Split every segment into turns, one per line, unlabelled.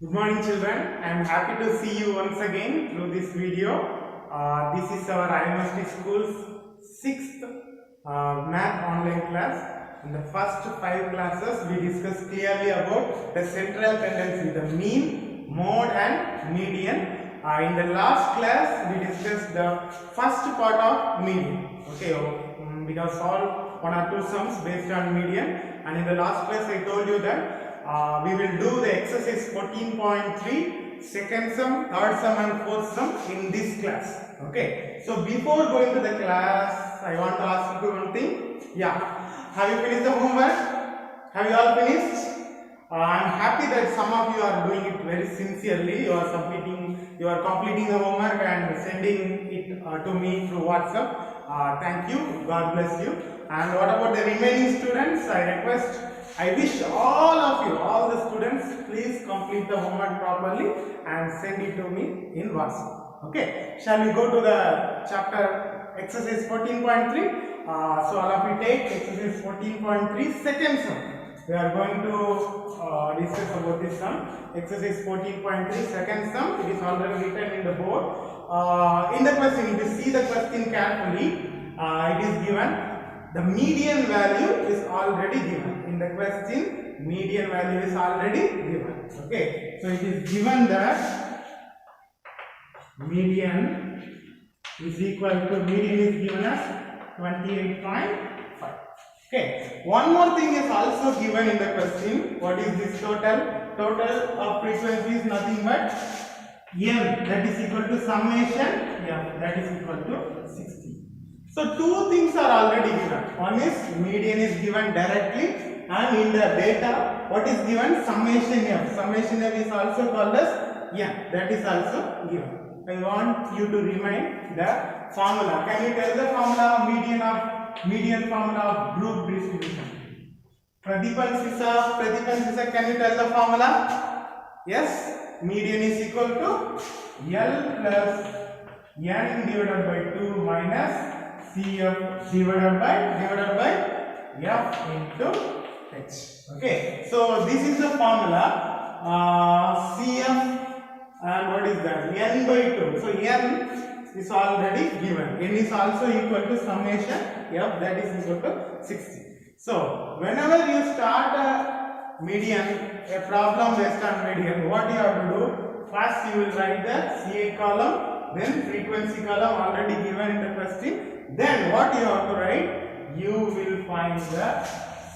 Good morning children, I am happy to see you once again through this video. This is our IMST School's 6th math online class. In the first 5 classes we discussed clearly about the central tendency, the mean, mode and median. In the last class we discussed the first part of median. Okay, we have solved one or two sums based on median, and in the last class I told you that we will do the exercise 14.3 second sum, third sum and fourth sum in this class. Okay, so before going to the class I want to ask you one thing. Have you finished the homework? Have you all finished? I am happy that some of you are doing it very sincerely. You are completing the homework and sending it to me through WhatsApp. Thank you, God bless you. And what about the remaining students? I wish all of you, all the students, please complete the homework properly and send it to me in WhatsApp. Okay, shall we go to the chapter exercise 14.3? So all of you take exercise 14.3 second sum. We are going to discuss about this sum. Exercise 14.3 second sum. It is already written in the board. In the question, if you see the question carefully, it is given the median value is already given. In the question, median value is already given. Okay, so it is given that median is given as 28.5. Okay, one more thing is also given in the question. What is this total? Total of frequency is nothing but m, that is equal to summation m, that is equal to 60. So two things are already given. One is median is given directly, and in the data what is given? Summation f. Summation f is also called as m, that is also given. I want you to remind the formula. Can you tell the formula of median formula of group distribution? Pradipan Sisa, can you tell the formula? Yes, median is equal to L plus n divided by 2 minus CF divided by F into H. Okay, so this is the formula. CF and what is that? N by 2. So n is already given. N is also equal to summation F, that is equal to 60. So whenever you start a median, a problem based on median, what you have to do? First you will write the CA column, then frequency column already given in the question. Then what you have to write? You will find the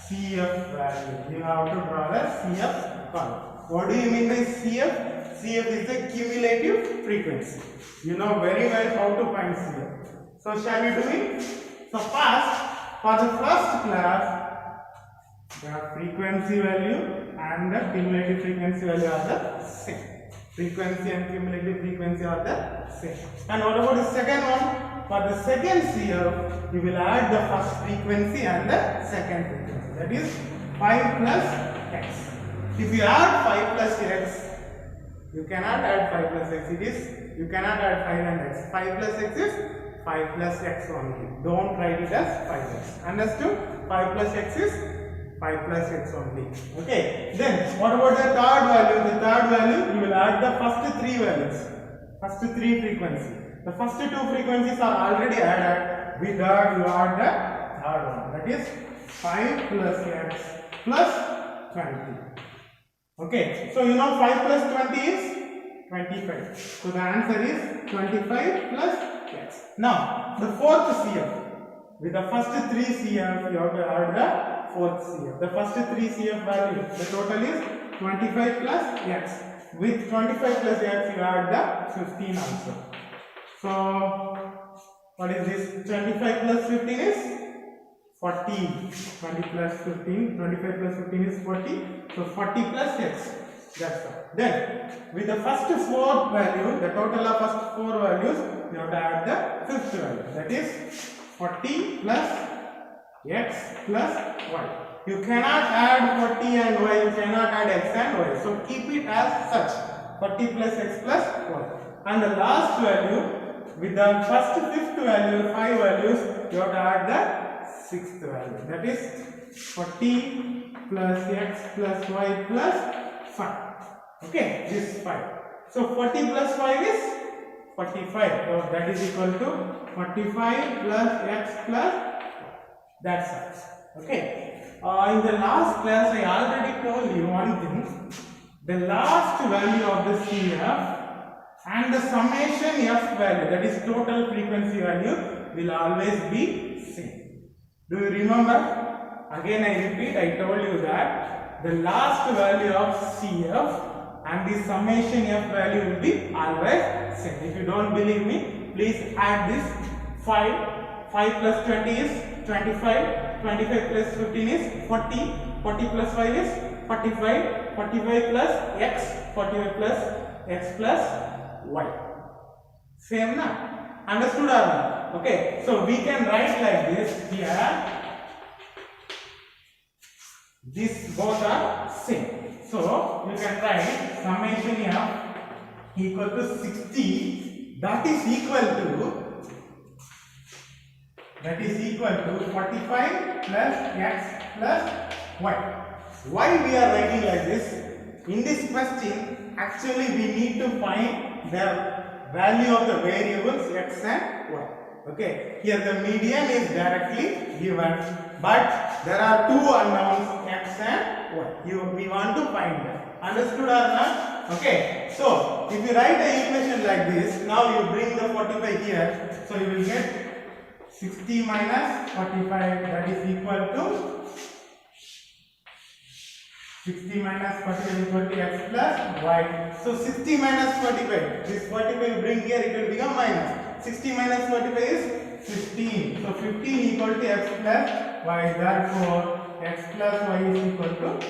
CF value. You have to draw the CF column. What do you mean by CF? CF is the cumulative frequency. You know very well how to find CF. So shall we do it? So first, for the first class, the frequency value and the cumulative frequency value are the same. Frequency and cumulative frequency are the same. And what about the second one? For the second CF, you will add the first frequency and the second frequency. That is 5 plus x. If you add 5 plus x, you cannot add 5 plus x. You cannot add 5 and x. 5 plus x is 5 plus x only. Don't write it as 5x. Understood? 5 plus x is 5 plus x only. Okay. Then what about the third value? The third value, you will add the first 3 values. First 3 frequencies. The first 2 frequencies are already added. With that you add the third one. That is 5 plus x plus 20. Okay. So you know 5 plus 20 is 25. So the answer is 25 plus x. Now the fourth CF. With the first 3 CF you have to add the fourth CF. The first 3 CF value, the total is 25 plus x. With 25 plus x you add the 15 also. So what is this? 25 plus 15 is 40. 20 plus 15. 25 plus 15 is 40. So 40 plus x. That's all. Then with the first 4 value, the total of first 4 values, you have to add the fifth value. That is 40 plus x plus y. You cannot add 40 and y. You cannot add x and y. So keep it as such. 40 plus x plus y. And the last value, with the first fifth value, 5 values, you have to add the sixth value. That is 40 plus x plus y plus 5. Okay, this 5. So 40 plus 5 is 45. So that is equal to 45 plus x plus that's x. Okay. In the last class, I already told you one thing. The last value of the CF and the summation F value, that is total frequency value, will always be same. Do you remember? Again I repeat, I told you that the last value of CF and the summation F value will be always same. If you don't believe me, please add this 5. 5 plus 20 is 25. 25 plus 15 is 40. 40 plus 5 is 45. 45 plus x. 45 plus x plus y. Same na? Understood or not? Okay. So we can write like this here. These both are same. So you can write summation F equal to 60. That is equal to 45 plus x plus y. Why we are writing like this? In this question, actually we need to find the value of the variables x and y. Okay, here the median is directly given, but there are two unknowns x and y. We want to find them. Understood or not? Okay, so if you write the equation like this, now you bring the 45 here, so you will get 60 minus 45, that is equal to 60 minus 45 equal to x plus y. So 60 minus 45, this 45 bring here, it will become minus. 60 minus 45 is 15. So 15 equal to x plus y. Therefore x plus y is equal to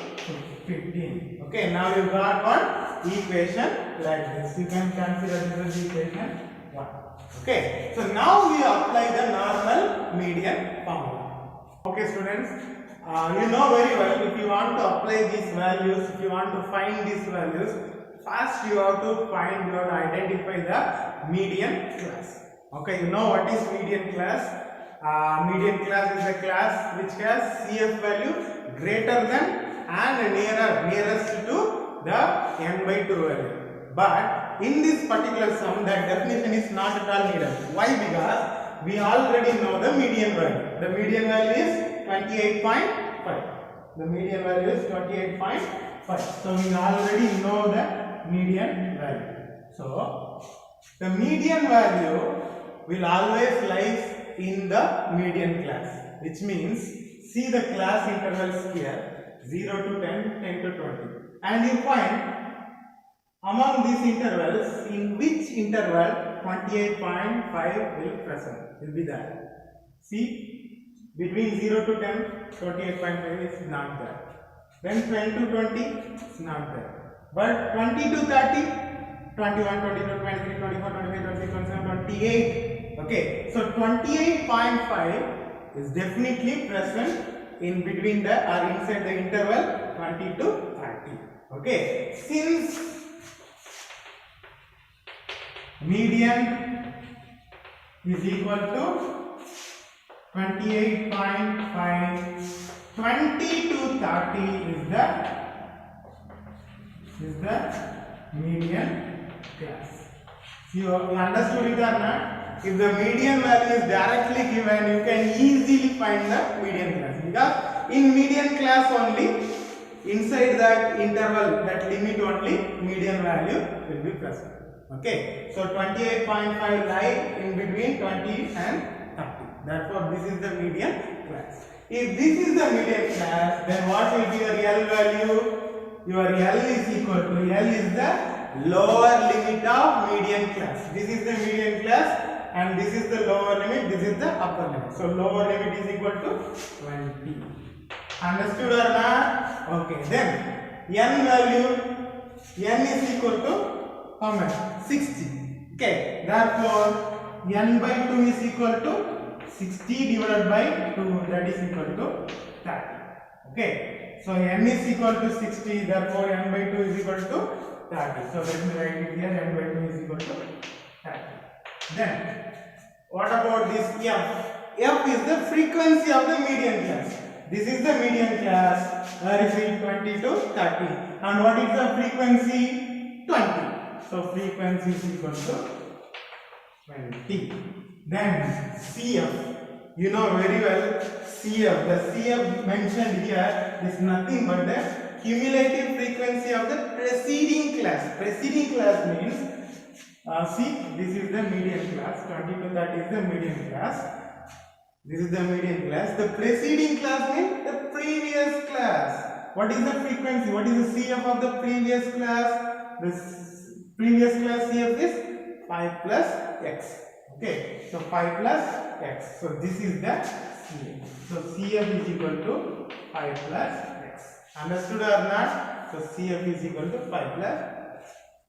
15. Okay, now you got one equation like this. You can consider this as equation 1. Okay, so now we apply the normal median formula. Okay, students, you know very well, if you want to apply these values, if you want to find these values, first you have to identify the median class. Okay, you know what is median class? Median class is a class which has CF value greater than and nearest to the n by 2 value. But in this particular sum, that definition is not at all needed. Why? Because we already know the median value. The median value is 28.5. The median value is 28.5. So we already know the median value. So the median value will always lie in the median class, which means see the class intervals here 0 to 10, 10 to 20, and you find among these intervals in which interval 28.5 will be there. See, between 0 to 10, 28.5 is not there. Then 10 to 20 is not there. But 20 to 30, 21, 22, 23, 24, 25, 26, 27, 28. Okay, so 28.5 is definitely present in between the or inside the interval 20 to 30. Okay, since median is equal to 28.5, 20 to 30 is the median class. You understood it or not? If the median value is directly given, you can easily find the median class, because in median class only, inside that interval, that limit only, median value will be present. Okay, so 28.5 lie in between 20 and 30. Therefore, this is the median class. If this is the median class, then what will be your L value? Your L is equal to, L is the lower limit of median class. This is the median class and this is the lower limit, this is the upper limit. So lower limit is equal to 20. Understood or not? Okay, then N value, N is equal to how much? 60. Okay, therefore N by 2 is equal to 60 divided by 2, that is equal to 30. Okay, so N is equal to 60, therefore N by 2 is equal to 30. So let me write it here, N by 2 is equal to 30. Then, what about this F? F is the frequency of the median class. This is the median class where is it 20 to 30. And what is the frequency? 20. So frequency is equal to 20. Then CF. You know very well CF. The CF mentioned here is nothing but the cumulative frequency of the preceding class. Preceding class means, see, this is the median class. 20 to 30 is the median class. This is the median class. The preceding class means the previous class. What is the frequency? What is the CF of the previous class? The previous class CF is 5 plus x. Okay, so 5 plus x. So this is the CF. So CF is equal to 5 plus x. Understood or not? So CF is equal to 5 plus x.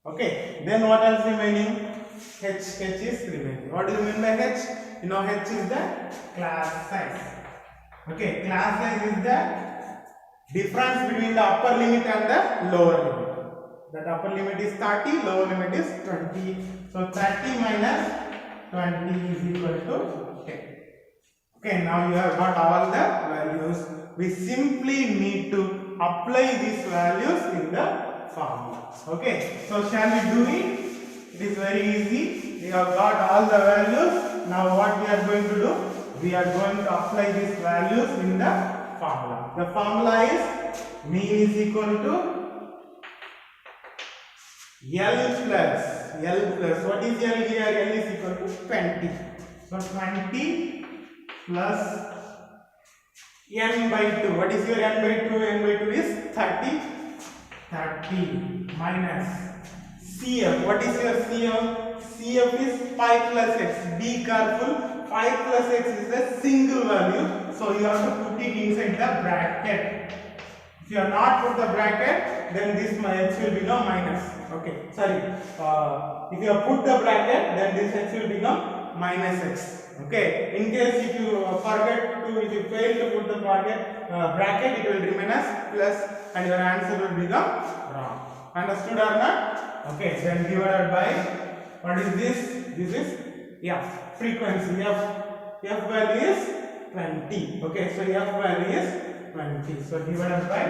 Okay, then what else remaining? H is remaining. What do you mean by H? You know, H is the class size. Okay, class size is the difference between the upper limit and the lower limit. That upper limit is 30, lower limit is 20. So 30 minus 20 is equal to 10. Okay, now you have got all the values. We simply need to apply these values in the formula. Okay, so shall we do it? It is very easy. We have got all the values. Now what we are going to do? We are going to apply these values in the formula. The formula is mean is equal to L plus what is L here? L is equal to 20. So 20 plus n by 2. What is your n by 2? N by 2 is 30. 30 minus CF. What is your CF? CF is 5 plus x. Be careful. 5 plus x is a single value. So you have to put it inside the bracket. If you are not put the bracket, then this x will become minus. Okay, sorry. If you have put the bracket, then this x will become minus x. Okay. In case if you if you fail to put the bracket, it will remain as plus, and your answer will become wrong. Understood or not? Okay. Then divided by what is this? This is f frequency. F value is 20. Okay. So f value is 20. So divided by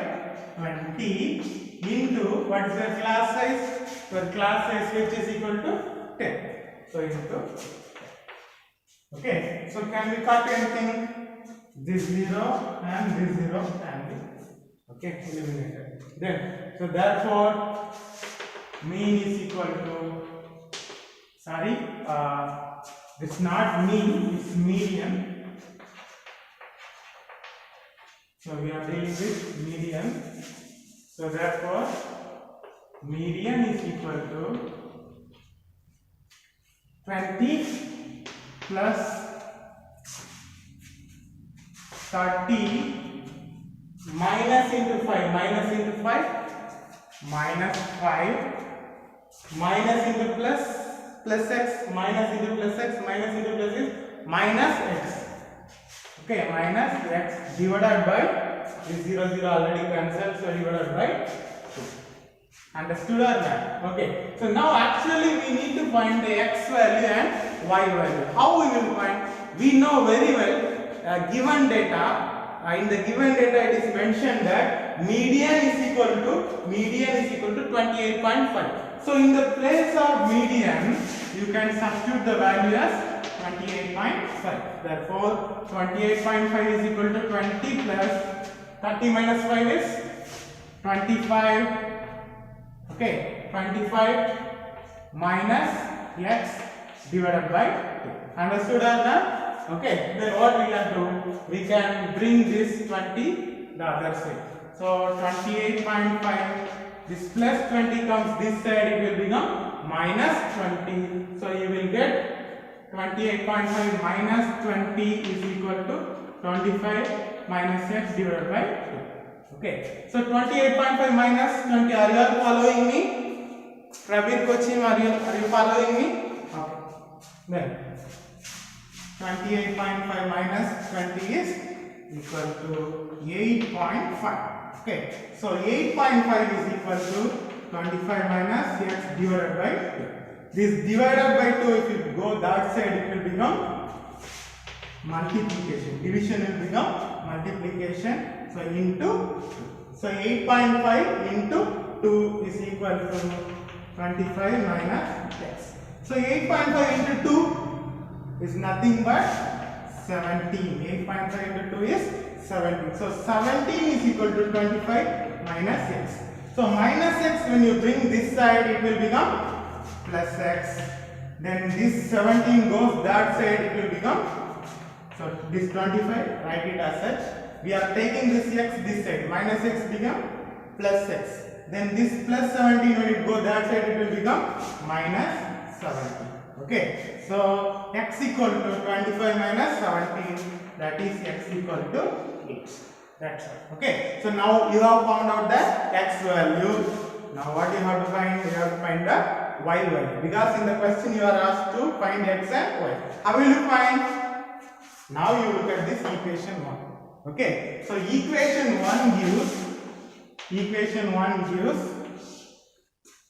20 into what is the class size? So class size h is equal to 10. So into 10. Okay. So can we cut anything? This 0 and this 0 can be eliminated. Then so therefore mean is equal to it's not mean, it's median. So we are dealing with median. So therefore median is equal to 20 plus 30 minus into 5 minus 5 minus into plus x minus into plus x minus into plus is minus x. Okay, minus x divided by this 0 0 already cancelled, so divided by 2. Understood or not? Okay, so now actually we need to find the x value and y value. How we will find? We know very well given data. In the given data it is mentioned that median is equal to 28.5. So in the place of median you can substitute the value as 28.5. Therefore 28.5 is equal to 20 plus 30 minus 5 is 25. Okay, 25 minus x divided by 2. Understood or not? Okay, then what we can do? We can bring this 20 the other side. So 28.5, this plus 20 comes this side, it will become minus 20. So you will get 28.5 minus 20 is equal to 25 minus x divided by 2. Okay, so 28.5 minus 20. Are you all following me? Prabir Kochim, are you following me? Okay. Then 28.5 minus 20 is equal to 8.5. Okay, so 8.5 is equal to 25 minus x divided by 2. This divided by 2, if you go that side, it will become multiplication. Division will become multiplication, so into 2. So 8.5 into 2 is equal to 25 minus x. So 8.5 into 2 is nothing but 17. 8.5 into 2 is 17. So 17 is equal to 25 minus x. So minus x, when you bring this side, it will become plus x. Then this 17 goes that side, it will become, so this 25, write it as such. We are taking this x this side, minus x become plus x. Then this plus 17, when it goes that side, it will become minus 17. Okay, so x equal to 25 minus 17, that is x equal to 8. That's all. Okay, so now you have found out the x value. Now what you have to find? You have to find the y value, because in the question you are asked to find x and y. How will you find? Now you look at this equation 1. Okay, so equation 1 gives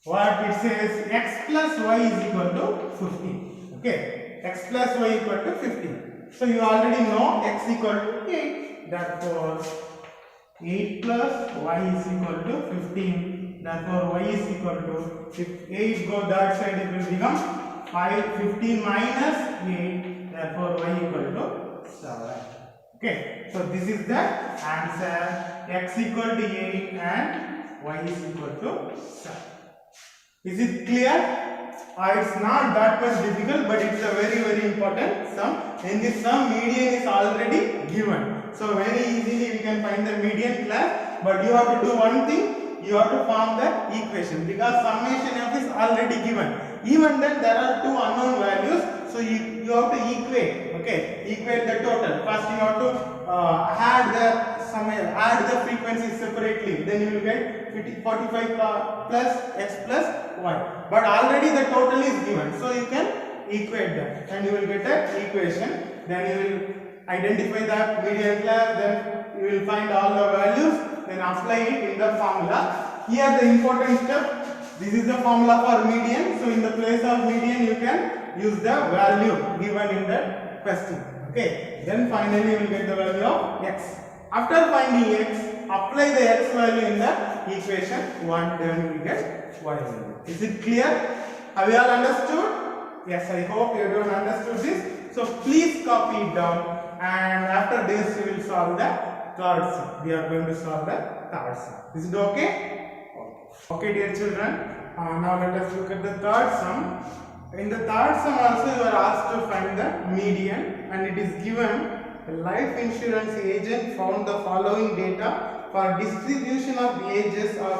what it says, x plus y is equal to 15. Okay, x plus y equal to 15. So you already know x equal to 8. Therefore 8 plus y is equal to 15. Therefore y is equal to, if 8 go that side, it will become 15 minus 8. Therefore y equal to 7. Okay, so this is the answer. X equal to 8 and y is equal to 7. Is it clear? It's not that much difficult, but it's a very important sum. In this sum, median is already given. So very easily we can find the median class. But you have to do one thing. You have to form the equation, because summation f is already given. Even then there are two unknown values. So you have to equate. Okay, equate the total. First you have to add the frequencies separately. Then you will get 45 plus x plus y. But already the total is given. So you can equate that, and you will get an equation. Then you will identify the median class. Then you will find all the values. Then apply it in the formula. Here the important step. This is the formula for median. So in the place of median, you can use the value given in the question. Okay. Then finally you will get the value of x. After finding x, apply the x value in the equation 1. Then you will get y value. Is it clear? Have you all understood? Yes, I hope you don't understood this. So please copy it down. And after this, you will solve the third sum. We are going to solve the third sum. Is it okay? Okay, dear children. Now let us look at the third sum. In the third sum also you are asked to find the median, and it is given a life insurance agent found the following data for distribution of ages of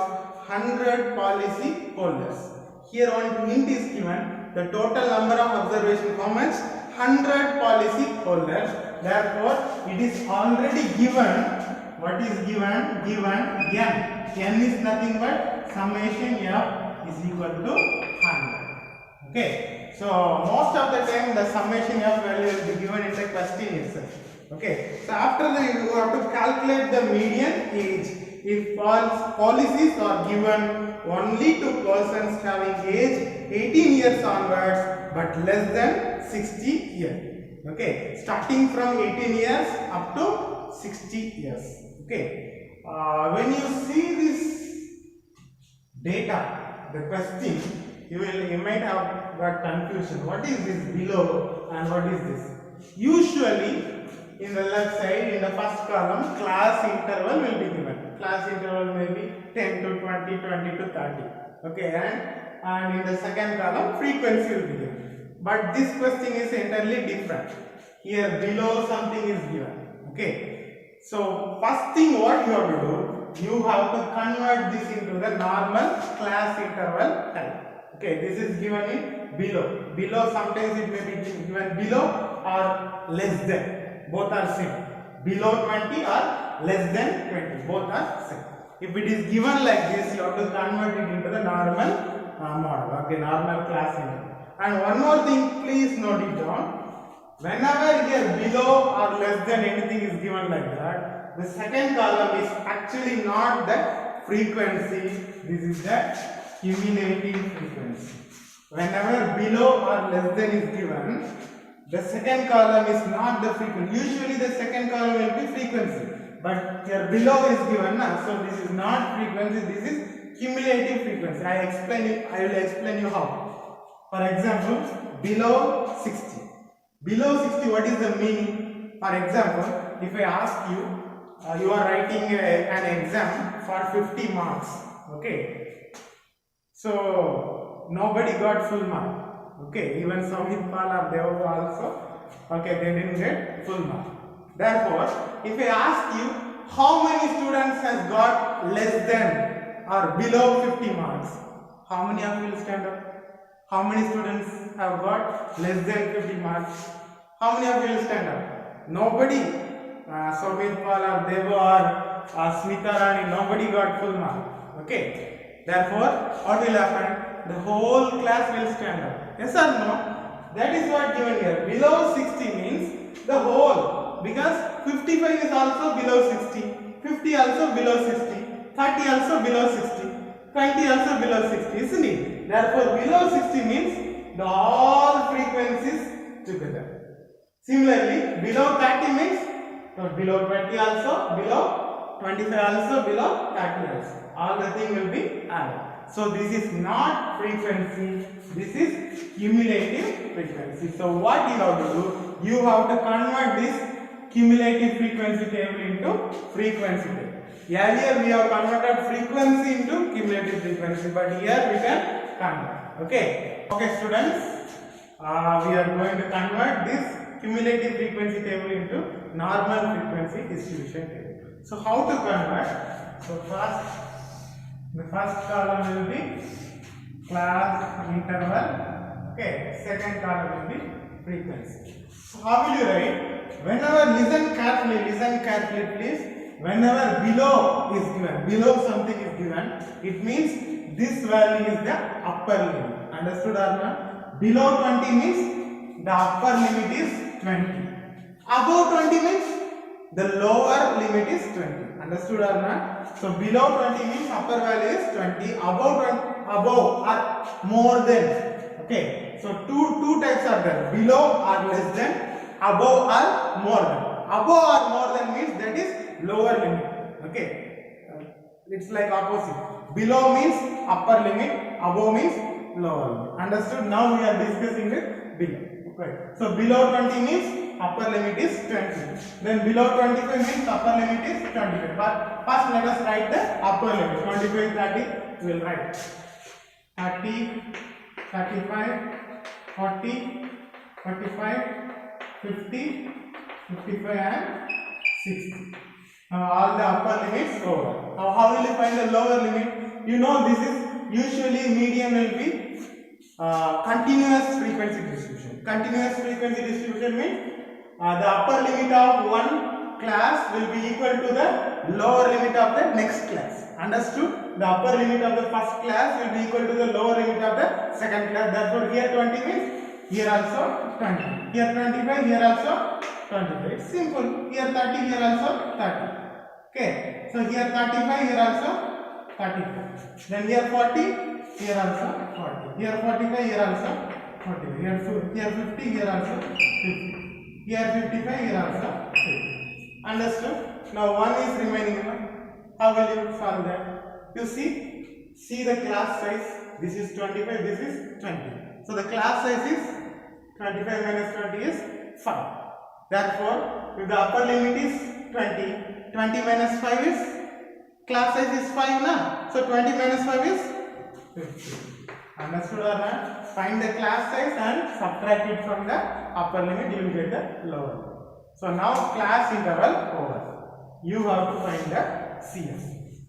100 policy holders. Here one hint is given, the total number of observation how much? 100 policy holders. Therefore it is already given. What is given? Given n. N is nothing but summation f is equal to 100. Okay, so most of the time the summation f value will be given in the question itself. Okay, so after that you have to calculate the median age. If policies are given only to persons having age 18 years onwards but less than 60 years. Okay, starting from 18 years up to 60 years. Okay, when you see this data, the question, you might have got confusion. What is this below and what is this? Usually in the left side, in the first column, class interval will be given. Class interval may be 10 to 20, 20 to 30. Okay, and in the second column, frequency will be given. But this question is entirely different. Here below something is given. Okay, so first thing what you have to do, you have to convert this into the normal class interval type. Okay, this is given in below. Below sometimes it may be given below or less than. Both are same. Below 20 or less than 20. Both are same. If it is given like this, you have to convert it into the normal model. Okay, normal class interval. And one more thing, please note it down. Whenever here below or less than anything is given like that, the second column is actually not the frequency. This is the cumulative frequency. Whenever below or less than is given, The second column is not the frequency. Usually the second column will be frequency, but here below is given now. So this is not frequency, this is cumulative frequency. I will explain you how. For example, below 60. Below 60, what is the meaning? For example, if I ask you, you are writing an exam for 50 marks. Okay. So nobody got full mark. Okay, even Samhit Pal or Deva also, okay, they didn't get full mark. Therefore, if I ask you how many students has got less than or below 50 marks, how many of you will stand up? How many students have got less than 50 marks? How many of you will stand up? Nobody. Samhit Pal or Deva or Smita Rani, nobody got full mark. Okay. Therefore, what will happen? The whole class will stand up. Yes or no? That is what given here. Below 60 means the whole, because 55 is also below 60, 50 also below 60, 30 also below 60, 20 also below 60, isn't it? Therefore, below 60 means the all frequencies together. Similarly, below 30 means below 20 also, below 25 also, below 30 also. All the thing will be added. So this is not frequency, this is cumulative frequency. So what you have to do? You have to convert this cumulative frequency table into frequency table. Earlier we have converted frequency into cumulative frequency, but here we can convert. Okay. Okay students, we are going to convert this cumulative frequency table into normal frequency distribution table. So how to convert? So first, the first column will be class interval. Okay, second column will be frequency. So how will you write? Whenever, listen carefully please. Whenever below is given, below something is given, it means this value is the upper limit. Understood or not? Below 20 means the upper limit is 20. Above 20 means the lower limit is 20. Understood or not? So below 20 means upper value is 20. Above or more than. Okay. So two types are there. Below or less than. Above or more than. Above or more than means that is lower limit. Okay. It's like opposite. Below means upper limit. Above means lower limit. Understood? Now we are discussing with below. Okay. So below 20 means upper limit is 20. Then below 25 means upper limit is 25. But first let us write the upper limit. 25, 30, we will write 30, 35, 40, 45, 50, 55 and 60. Now all the upper limits over. Now how will you find the lower limit? You know this is usually median will be continuous frequency distribution. Continuous frequency distribution means the upper limit of one class will be equal to the lower limit of the next class. Understood? The upper limit of the first class will be equal to the lower limit of the second class. Therefore, here 20 means here also 20. Here 25, here also 25. It's simple. Here 30, here also 30. Okay. So here 35, here also 35. Then here 40, here also 40. Here 45, here also 40. Here 50, here also 50. Here 55, here also 50. Understood? Now 1 is remaining. How will you solve that? You see the class size. This is 25, this is 20. So the class size is 25 minus 20 is 5. Therefore, if the upper limit is 20, 20 minus 5 is, class size is 5 na? So 20 minus 5 is 50. Understood or not? Find the class size and subtract it from the upper limit, you will get the lower limit. So now class interval over. You have to find the CF.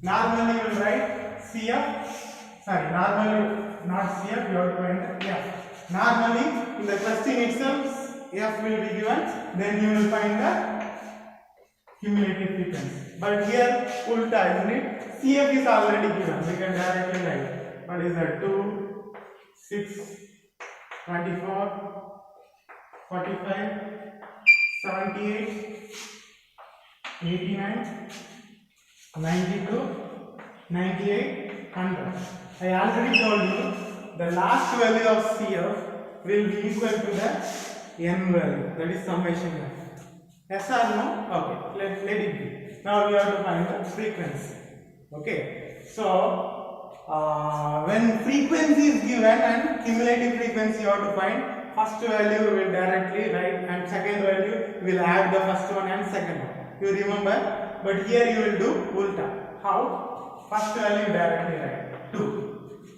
Normally you will write CF, normally not CF, you have to find the F. Normally in the question itself, F will be given, then you will find the cumulative frequency. But here, ulta, isn't it? CF is already given, we can directly write. What is that? 2, 6, 24, 45, 78, 89, 92, 98, 100. I already told you the last value of CF will be equal to the n value, that is summation n. Yes or no? Okay, let it be. Now we have to find the frequency. Okay, so when frequency is given and cumulative frequency you have to find, first value will directly write and second value will add the first one and second one. You remember? But here you will do ulta. How? First value directly write 2.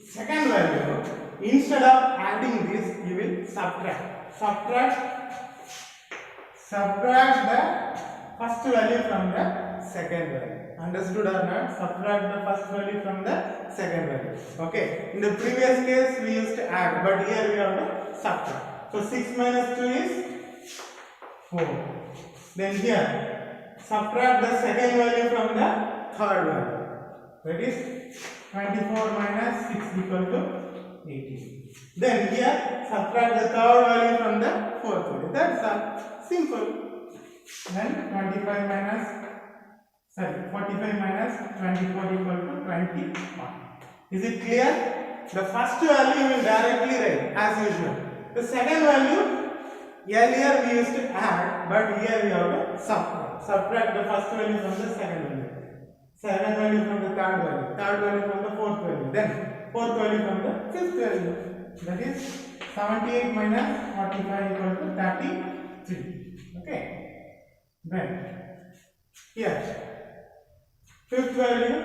Second value, instead of adding this, you will subtract. Subtract the first value from the second value. Understood or not? Subtract the first value from the second value. Okay. In the previous case we used to add, but here we have to subtract. So 6 minus 2 is 4. Then here subtract the second value from the third value. That is 24 minus 6 equal to 18. Then here subtract the third value from the fourth value. That's all. Simple. Then 45 minus 24 equal to 21. Is it clear? The first value will directly write as usual. The second value, earlier we used to add, but here we have to subtract. Subtract the first value from the second value. Second value from the third value from the fourth value, then fourth value from the fifth value. That is 78 minus 45 equal to 33. Okay. Then here fifth value,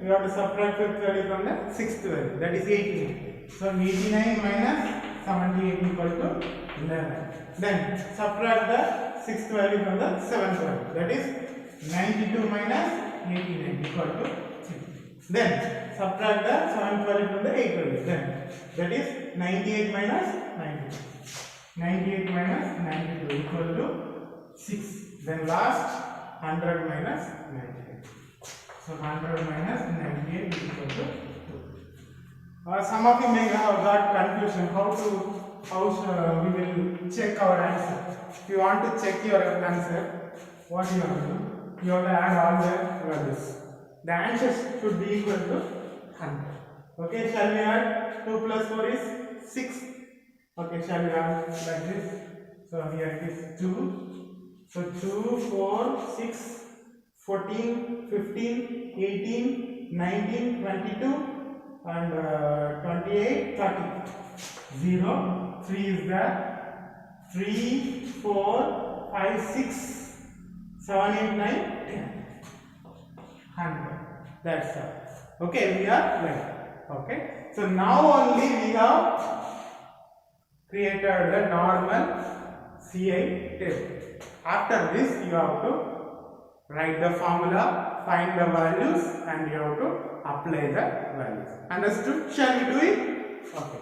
you have to subtract fifth value from the sixth value, that is 89. So 89 minus 78 equal to 11. Then subtract the sixth value from the seventh value, that is 92 minus 89 equal to 3. Then subtract the seventh value from the eighth value, then that is 98 minus 92. 98 minus 92 equal to 6. Then last 100 minus 98. So 100 minus 98 equal to 2. Some of you may have got confusion how we will check our answer. If you want to check your answer, what you have to do? You have to add all the values. The answer should be equal to 100. Okay, shall we add 2 plus 4 is 6. Okay, shall we add like this? So here it is 2. So 2, 4, 6, 14, 15, 18, 19, 22 and 28, 30. 0, 3 is there. 3, 4, 5, 6, 7, 8, 9, 10. 100. That's all. Okay, we are like. Okay. So now only we have created the normal CI table. After this, you have to write the formula, find the values, and you have to apply the values. Understood? Shall we do it? Okay.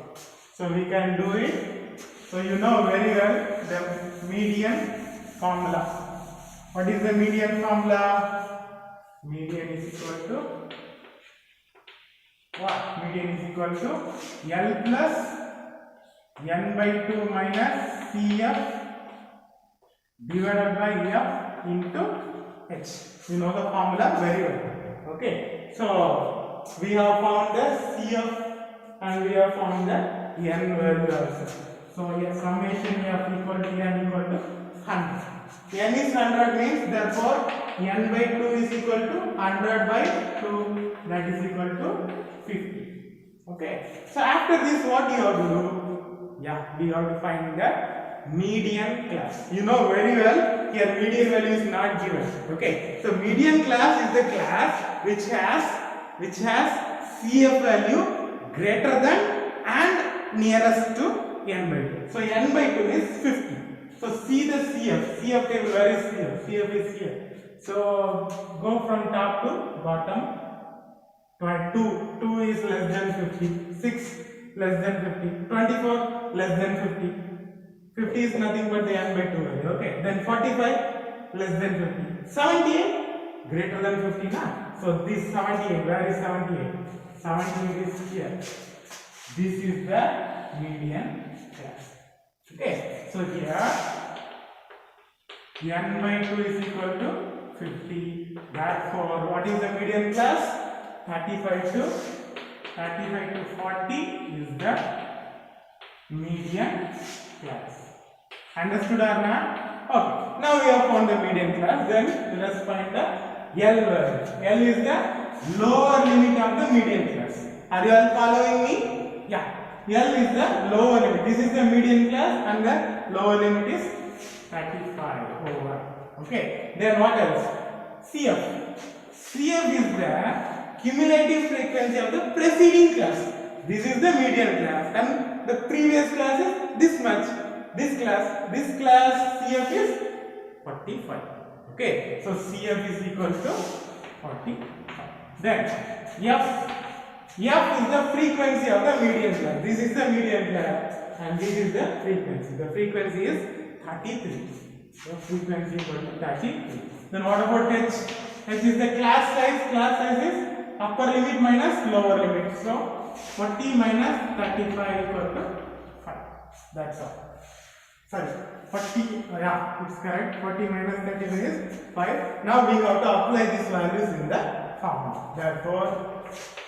So we can do it. So you know very well the median formula. What is the median formula? Median is equal to what? Median is equal to L plus n by 2 minus CF divided by F into H. You know the formula very well. Okay. So we have found the CF and we have found the n value also. So here summation F equal to n equal to 100. N is 100 means therefore n by 2 is equal to 100 by 2, that is equal to 50. Okay. So after this what you have to do? Yeah, we have to find the median class. You know very well here median value is not given. Okay. So median class is the class which has CF value greater than and nearest to n by 2. So n by 2 is 50. So see the CF table, where is CF? CF is here. So go from top to bottom. 2 is less than 50. 6 less than 50. 24 less than 50. 50 is nothing but the n by 2 value. Okay. Then 45 less than 50. 78 greater than 50 now. So this 78, where is 78? 78 is here. This is the median class. Okay. So here n by 2 is equal to 50. Therefore, what is the median class? 35 to 40 is the median class. Understood or not? Okay. Now we have found the median class. Then let us find the L value. L is the lower limit of the median class. Are you all following me? Yeah. L is the lower limit. This is the median class and the lower limit is 35 over. Okay. Then what else? CF. CF is the cumulative frequency of the preceding class. This is the median class and the previous class is this much. This class CF is 45. Okay. So CF is equal to 45. Then F is the frequency of the median class. This is the median class and this is the frequency. The frequency is 33. So frequency equal to 33. Then what about H? H is the class size. Class size is upper limit minus lower limit. So 40 minus 35 equal to 5. That's all. Sorry, 40. Yeah, it's correct. 40 minus 35 is 5. Now we have to apply these values in the formula. Therefore,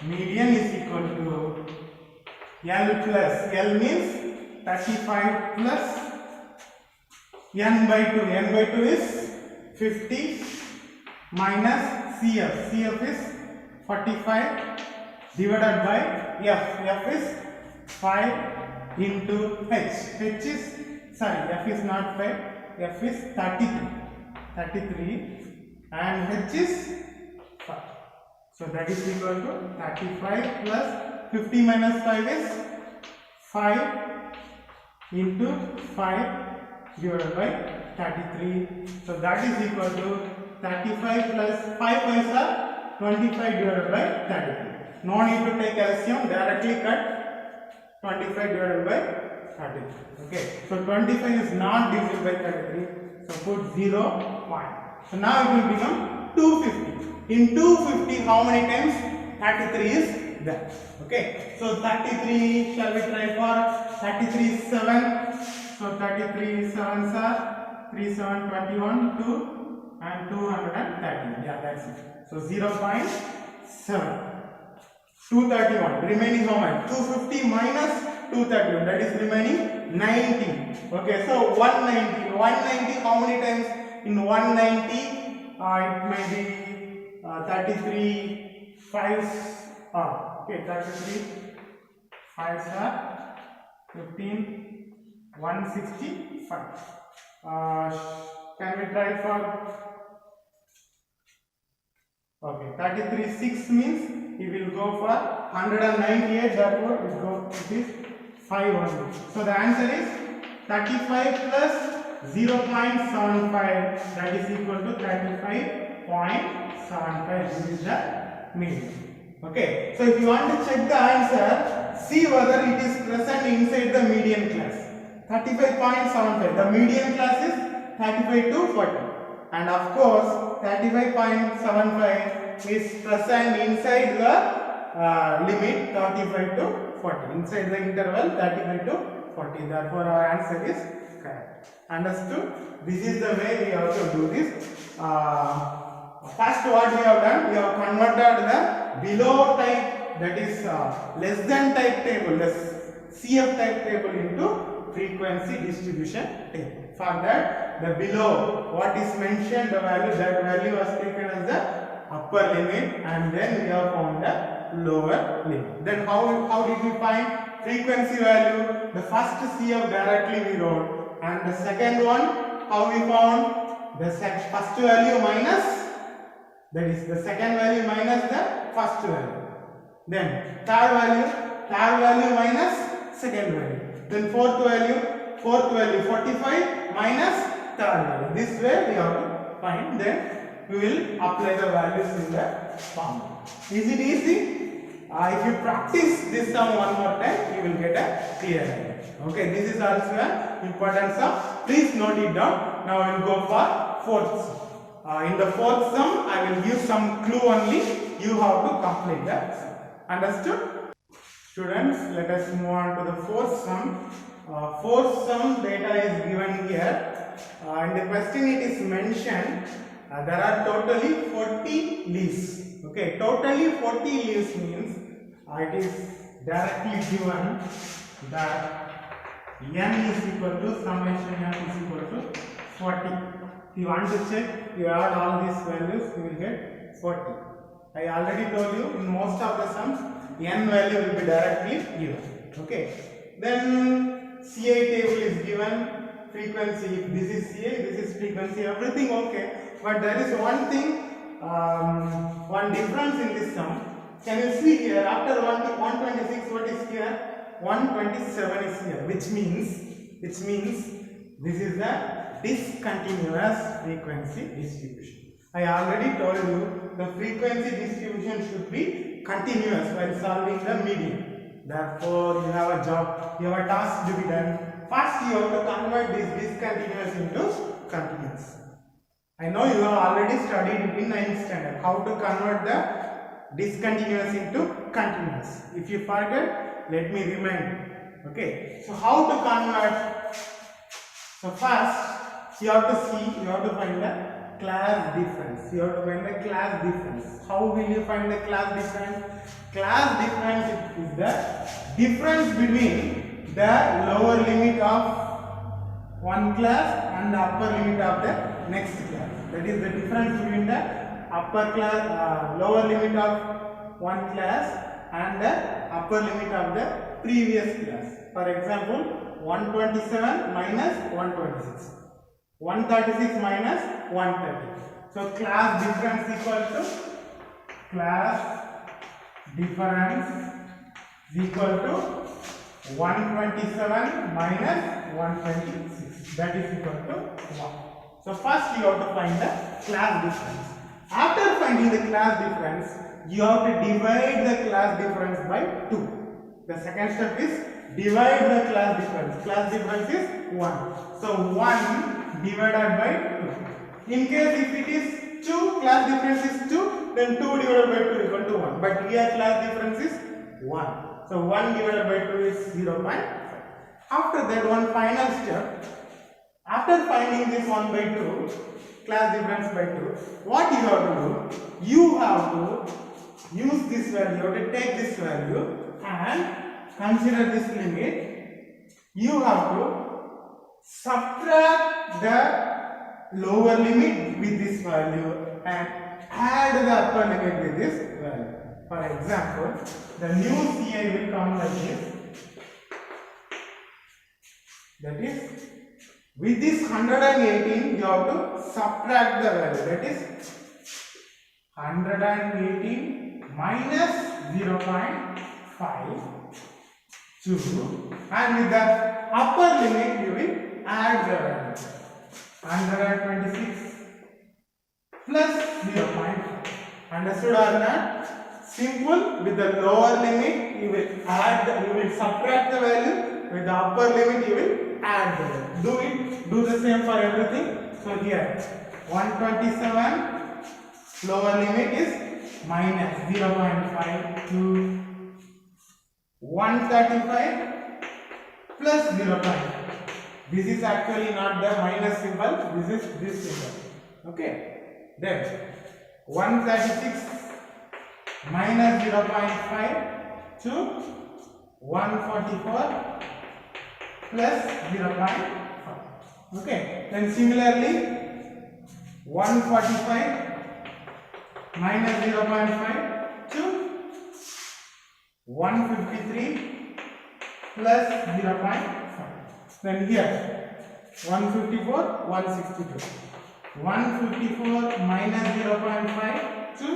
median is equal to L plus L means 35 plus n by 2. N by 2 is 50 minus CF. CF is 45 divided by F. F is 5 into H. H is, sorry, F is not 5. F is 33. 33 and H is 5. So that is equal to 35 plus 50 minus 5 is 5 into 5 divided by 33. So that is equal to 35 plus 5 5s are 25 divided by 33. No need to take LCM, directly cut 25 divided by 33. Okay. So 25 is not divisible by 33. So put 0 point. So now it will become 250. In 250, how many times 33 is there? Okay. So 33, shall we try for 33 is 7. So 33 7s are 3 7 21 2 and 230. Yeah, that's it. So 0.7. 231. Remaining how much? 250 minus 231. That is remaining 90. Okay. So 190. 190 how many times? In 190 it may be 33 5s are, okay, 33 5s are 15 165. Can we try for, okay, 33 6 means he will go for 198, therefore it is 5 only. So the answer is 35 plus 0.75, that is equal to 35.75. This is the median. Okay. So if you want to check the answer, see whether it is present inside the median class. 35.75. The median class is 35 to 40. And of course, 35.75 is present inside the limit 35 to 40. Inside the interval 35 to 40. Therefore, our answer is correct. Understood? This is the way we have to do this. First, what we have done, we have converted the below type, that is less than type table, less CF type table into frequency distribution table. For that, the below, what is mentioned, the value, that value was taken as the upper limit, and then we have found the lower limit. Then how did we find frequency value? The first CF directly we wrote, and the second one, how we found? The first value minus, that is the second value minus the first value. Then third value minus second value. Then fourth value 45 minus third value. This way we have to find. Then we will apply the values in the formula. Is it easy? If you practice this sum one more time, you will get a clear idea. Okay, this is also an important sum. Please note it down. Now we will go for fourth sum. In the fourth sum, I will give some clue only. You have to complete that sum. Understood? Students, let us move on to the fourth sum. Fourth sum data is given here. In the question it is mentioned there are totally 40 leaves. Okay, totally 40 leaves means it is directly given that n is equal to summation n is equal to 40. If you want to check, you add all these values, you will get 40. I already told you in most of the sums, n value will be directly given. Okay. Then CI table is given, frequency, this is CI, this is frequency, everything okay. But there is one thing, one difference in this sum. Can you see here, after 126, what is here? 127 is here, which means this is the discontinuous frequency distribution. I already told you the frequency distribution should be continuous while solving the median. Therefore, you have a job, you have a task to be done. First, you have to convert this discontinuous into continuous. I know you have already studied in 9th standard how to convert the discontinuous into continuous. If you forget, let me remind you. Okay. So, how to convert? So, first, you have to find the class difference. You have to find the class difference. How will you find the class difference? Class difference is the difference between the lower limit of one class and the upper limit of the next class. That is the difference between the upper class, lower limit of one class and the upper limit of the previous class. For example, 127 minus 126. 136 minus 130. So class difference equal to class difference is equal to 127 minus 126. That is equal to 1. So first you have to find the class difference. After finding the class difference, you have to divide the class difference by 2. The second step is divide the class difference. Class difference is 1. So 1 divided by 2. In case if it is 2, class difference is 2, then 2 divided by 2 equal to 1. But here class difference is 1. So 1 divided by 2 is 0.5. After that, one final step. After finding this 1 by 2, class difference by 2, what you have to do? You have to use this value, you have to take this value and consider this limit. You have to subtract the lower limit with this value and add the upper limit with this value. For example, the new CI will come like this. That is, with this 118, you have to subtract the value. That is 118 minus 0.5 2, and with the upper limit you will add the value. 126 plus 0.5. Understood or not? Simple. With the lower limit you will add, you will subtract the value. With the upper limit you will add the value. Do the same for everything. So here 127 lower limit is minus 0.5 to 135 plus 0.5. This is actually not the minus symbol, this is this symbol. Okay. Then 136 minus 0.5 to 144 plus 0.5. Okay. Then similarly 145 minus 0.5 to 153 plus 0.5. Then here 154, 162. 154 minus 0.5 to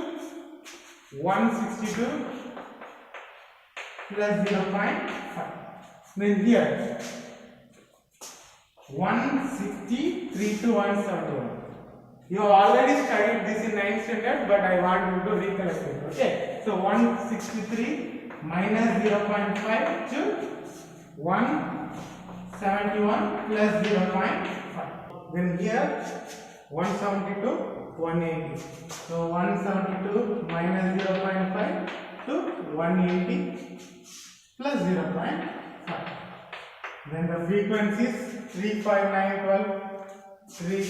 162 plus 0.5. Then here 163 to 171. You have already studied this in 9th standard, but I want you to recollect it. Okay. So 163 minus 0.5 to 171 plus 0.5. Then here 172, 180. So 172 minus 0.5 to 180 plus 0.5. Then the frequencies 3, 5, 9, 12, 3,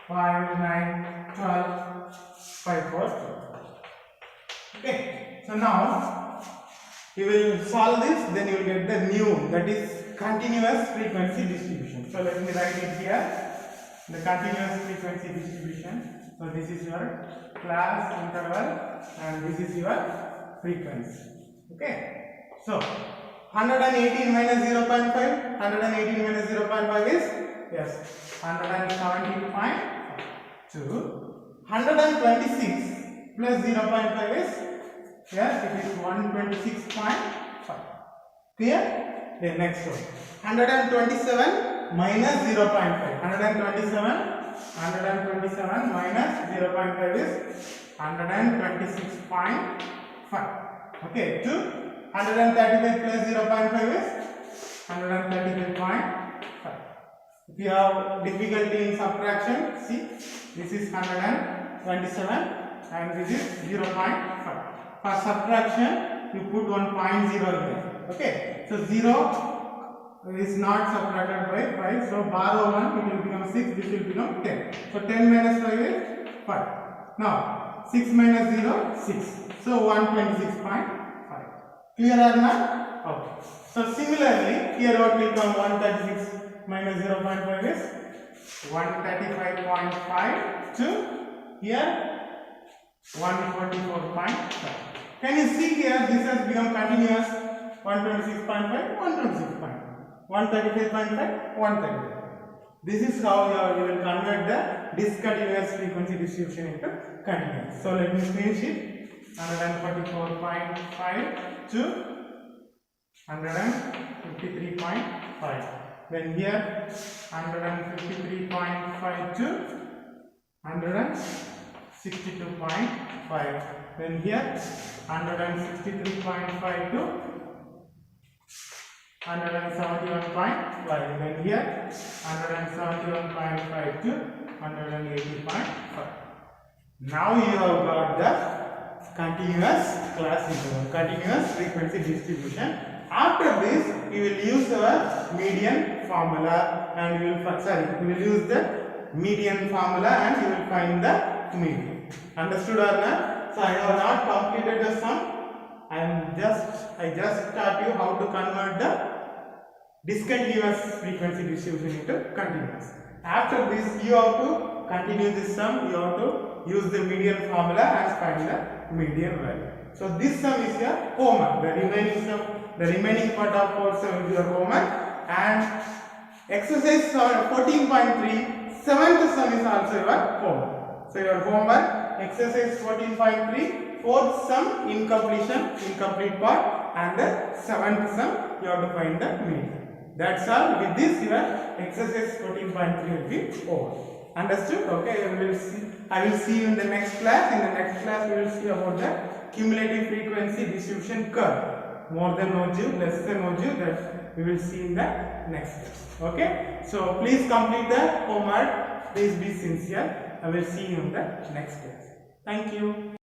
5, 9, 12, 5, 4, 12. Okay. So now you will solve this, then you will get the new, that is continuous frequency distribution. So let me write it here. The continuous frequency distribution. So this is your class interval and this is your frequency. Okay. So 118 minus 0.5. 118 minus 0.5 is yes 170.5. 126 plus 0.5 is yes it is 126.5. Clear? The next one 127 minus 0.5. 127 minus 0.5 is 126.5. Okay, to 135 plus 0.5 is 135.5. If you have difficulty in subtraction, see this is 127 and this is 0.5. For subtraction, you put 1.0 here. Okay, so 0 is not subtracted by 5, so borrow 1, it will become 6, this will become 10. So 10 minus 5 is 5. Now 6 minus 0, 6. So 126.5. Clear or not? Okay. So similarly, here what will come? 136 minus 0.5 is 135.5 to here 144.5. Can you see here this has become continuous? 126.5, 126.5. 135.5, 135. This is how you will convert the discontinuous frequency distribution into continuous. So let me finish it. 144.5 to 153.5. Then here 153.5 to 162.5. Then here 163.5 to 171.5. Then here 171.5 to 180.5. Now you have got the continuous class interval, continuous frequency distribution. After this, you will use our median formula and you will use the median formula and you will find the median. Understood or not? So I have not completed the sum. I just taught you how to convert the discontinuous frequency distribution into continuous. After this, you have to continue this sum. You have to use the median formula and find the median value. So this sum is your homework. The remaining part of course is your homework, and exercise 14.3 seventh sum is also your homework. So your homework exercise 14.3 fourth sum incomplete part, and the seventh sum you have to find the median. That's all. With this your exercise 14.3 will be over. Understood? Okay, I will see you in the next class. In the next class we will see about the cumulative frequency distribution curve. More than OGU, less than OGU, that we will see in the next class. Okay, so please complete the homework. Please be sincere. I will see you in the next class. Thank you.